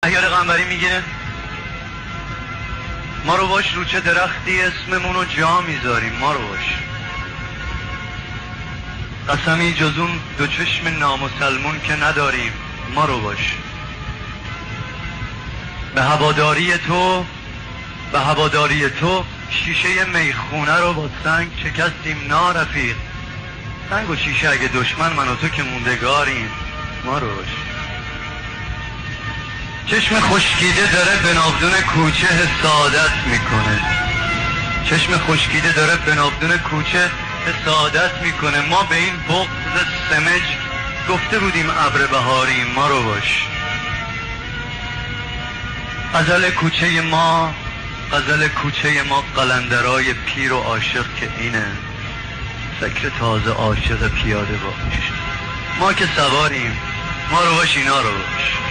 عیار قنبری میگه ما رو باش رو چه درختی اسممونو جا میذاریم، ما رو باش قسمی جز اون دو چشم نامسلمون که نداریم، ما رو باش به هواداری تو شیشه میخونه رو با سنگ شکستیم نارفیق. سنگ و شیشه اگه دشمن من و تو که موندگاریم، ما رو باش چشم خشکیده داره به ناودون کوچه حسادت میکنه، چشم خشکیده داره به ناودون کوچه حسادت میکنه. ما به این بغض سمج گفته بودیم ابر بهاریم، ما رو باش غزل کوچه ما قلندرای پیر و عاشق که اینه، فکر تازه عاشق پیاده باش. ما که سواریم، ما رو باش اینا رو باش.